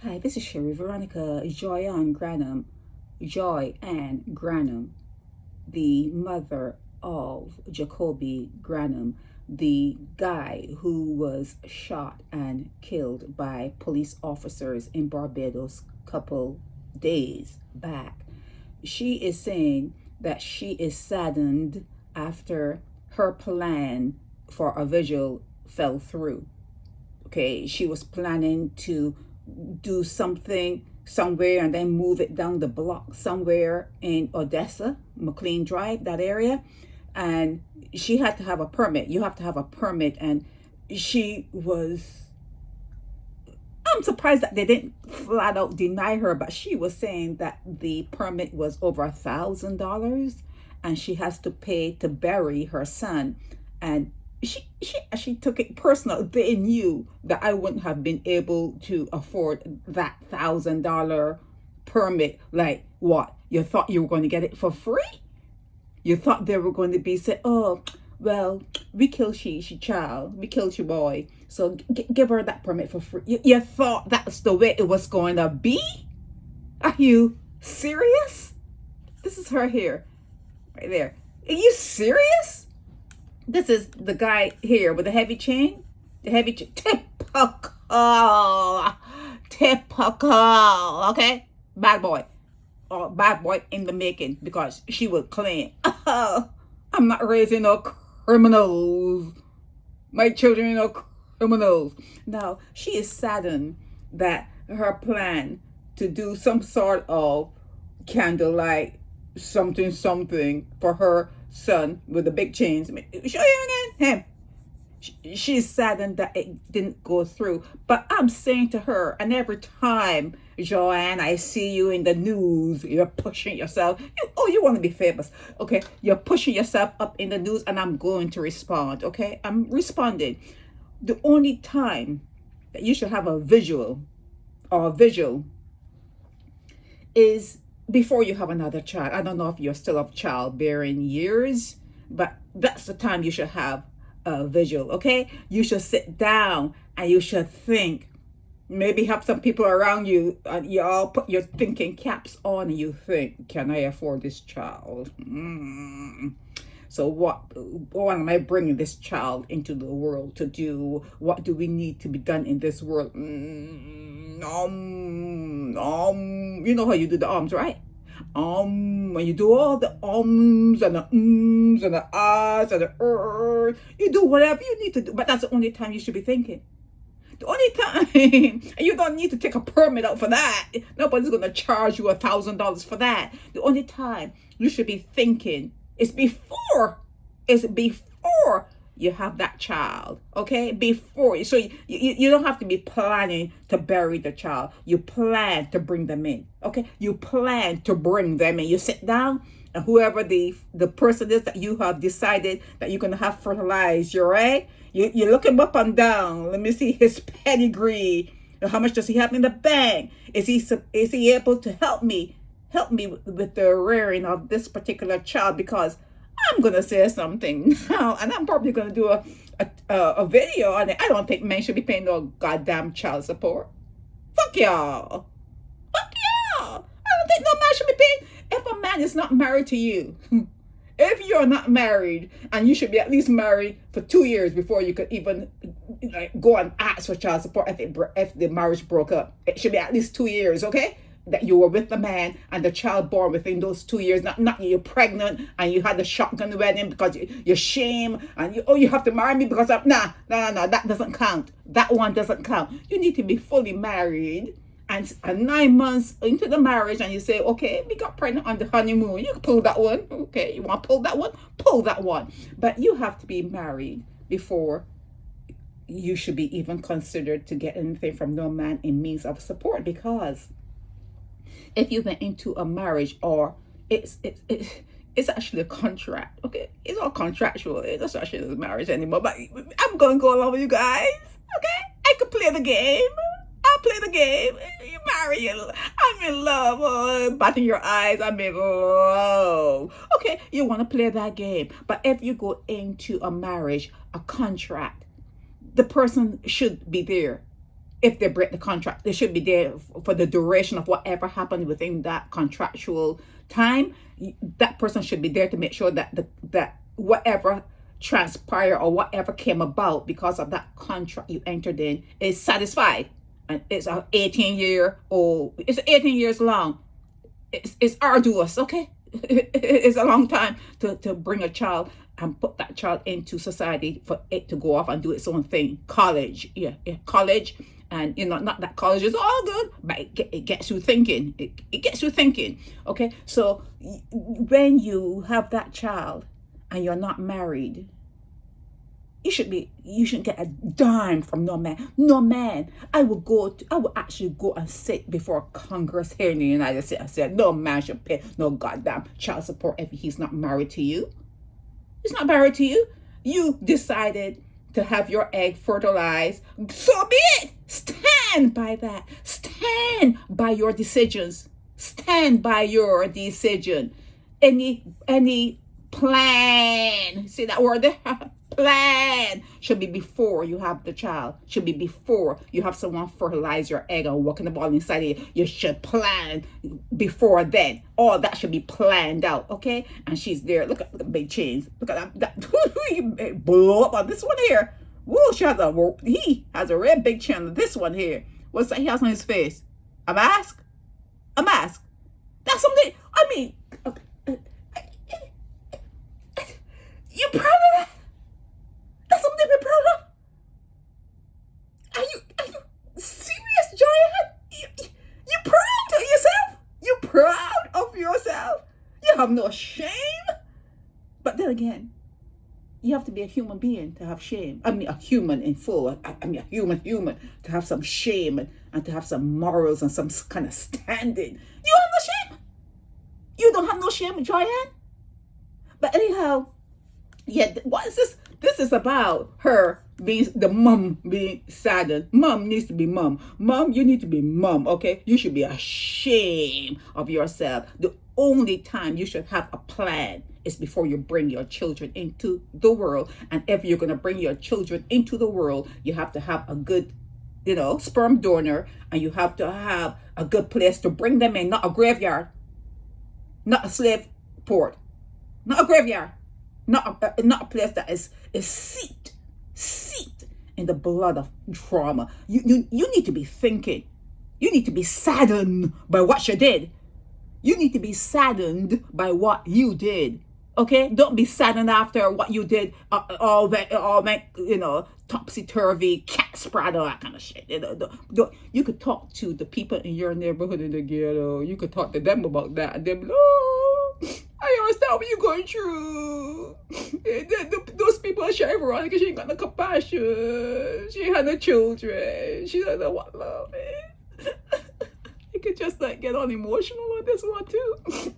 Hi, this is Sherry Veronica Joyann Grannum, Joyann Grannum, the mother of Jacobi Grannum, the guy who was shot and killed by police officers in Barbados a couple days back. She is saying that she is saddened after her plan for a vigil fell through. Okay, she was planning to do something somewhere and then move it down the block somewhere in Odessa, McLean Drive, that area. And she had to have a permit. You have to have a permit. And I'm surprised that they didn't flat out deny her, but she was saying that the permit was over $1,000 and she has to pay to bury her son. And she took it personal. They knew that I wouldn't have been able to afford that $1,000 permit. Like what? You thought you were going to get it for free? You thought they were going to be say, oh, well, we killed she child, we killed your boy, so give her that permit for free. You thought that's the way it was going to be? Are you serious? This is her here, right there. Are you serious? This is the guy here with the heavy chain. The heavy chain. Typical. Okay? Bad boy. Or bad boy in the making, because she would claim, oh, I'm not raising no criminals. My children are no criminals. Now, she is saddened that her plan to do some sort of candlelight something for her son with the big chains. Show you again, him. She's saddened that it didn't go through. But I'm saying to her, and every time, Joanne, I see you in the news, you're pushing yourself. You want to be famous. Okay, you're pushing yourself up in the news, and I'm going to respond. Okay, I'm responding. The only time that you should have a vigil is before you have another child. I don't know if you're still of childbearing years, but that's the time you should have a vigil. Okay, you should sit down and you should think. Maybe have some people around you, and you all put your thinking caps on, and you think, can I afford this child? So what am I bringing this child into the world to do? What do we need to be done in this world? You know how you do the arms, right? When you do all the ums and the ums and the ahs and the you do whatever you need to do. But that's the only time you should be thinking. The only time, and you don't need to take a permit out for that. Nobody's going to charge you $1,000 for that. The only time you should be thinking is before you have that child, okay? Before. So you don't have to be planning to bury the child. You plan to bring them in, okay? You plan to bring them in. You sit down, and whoever the person is that you have decided that you're going to have fertilized, you're right? You look him up and down. Let me see his pedigree. How much does he have in the bank? Is he able to help me with the rearing of this particular child? Because I'm gonna say something now, and I'm probably gonna do a video on it. I don't think men should be paying no goddamn child support. Fuck y'all. Fuck y'all. I don't think no man should be paying. If a man is not married to you, if you're not married, and you should be at least married for 2 years before you could even go and ask for child support if the marriage broke up. It should be at least 2 years, okay? That you were with the man and the child born within those 2 years. Not you're pregnant and you had the shotgun wedding because you're shame and you have to marry me because of no, that doesn't count. That one doesn't count. You need to be fully married. And 9 months into the marriage, and you say, okay, we got pregnant on the honeymoon. You can pull that one. Okay, you want to pull that one? Pull that one. But you have to be married before you should be even considered to get anything from no man in means of support. Because if you've been into a marriage, or it's actually a contract, okay? It's all contractual. It's not actually a marriage anymore. But I'm going to go along with you guys, okay? I could play the game. I'll play the game. You marry, I'm in love. Oh, batting your eyes, I'm in love. Okay, you want to play that game. But if you go into a marriage, a contract, the person should be there. if they break the contract, they should be there for the duration of whatever happened within that contractual time. That person should be there to make sure that that whatever transpired or whatever came about because of that contract you entered in is satisfied. And it's a 18-year old. It's 18 years long. It's arduous, okay? It's a long time to bring a child and put that child into society for it to go off and do its own thing. College, yeah, college. And, not that college is all good, but it gets you thinking. It gets you thinking, okay? So when you have that child and you're not married, you shouldn't get a dime from no man. No man. I would actually go and sit before Congress here in the United States and say, no man should pay no goddamn child support if he's not married to you. He's not married to you. You decided to have your egg fertilized. So be it. Stand by that. Stand by your decisions. Stand by your decision. Any plan. See that word there? Plan should be before you have the child. Should be before you have someone fertilize your egg and working the ball inside it. You should plan before then. All that should be planned out, okay? And she's there. Look at the big chains. Look at that. You blow up on this one here. Woo, he has a red big chin on this one here. What's that he has on his face? A mask? A mask. That's something. I mean, you proud of that? That's something to be proud of. Are you serious, Joyann? You proud of yourself? You proud of yourself? You have no shame? But then again, you have to be a human being to have shame. I mean, a human in full. I mean, a human to have some shame and to have some morals and some kind of standing. You have no shame. You don't have no shame, Joyann. But anyhow, yeah, what is this? This is about her being the mom being saddened. Mom needs to be mom. Mom, you need to be mom, okay? You should be ashamed of yourself. The only time you should have a plan is before you bring your children into the world. And if you're going to bring your children into the world, you have to have a good, sperm donor, and you have to have a good place to bring them in, not a graveyard, not a slave port, not a graveyard. Not a place that is seeped in the blood of trauma. You need to be thinking. You need to be saddened by what you did. You need to be saddened by what you did. Okay? Don't be saddened after what you did. All topsy-turvy, cat spread, all that kind of shit. You could talk to the people in your neighborhood in the ghetto. You could talk to them about that, and they'll be like, oh, I understand what you're going through. Those people are sharing Veronica. She ain't got no compassion. She had no children. She doesn't know what love is. You could just get all emotional on this one too.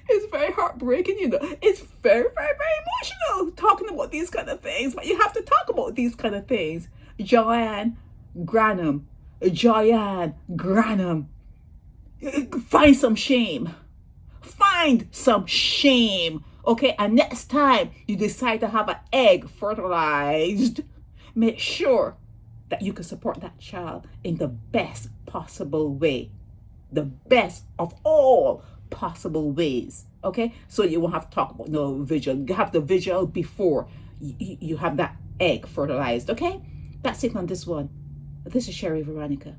It's very heartbreaking, It's very, very, very emotional talking about these kind of things. But you have to talk about these kind of things. Joyann Grannum. Joyann Grannum. Find some shame. Find some shame. Okay, and next time you decide to have an egg fertilized, make sure that you can support that child in the best possible way. The best of all possible ways. Okay, so you won't have to talk about no vigil. You have the vigil before you have that egg fertilized. Okay, that's it on this one. This is Sherry Veronica.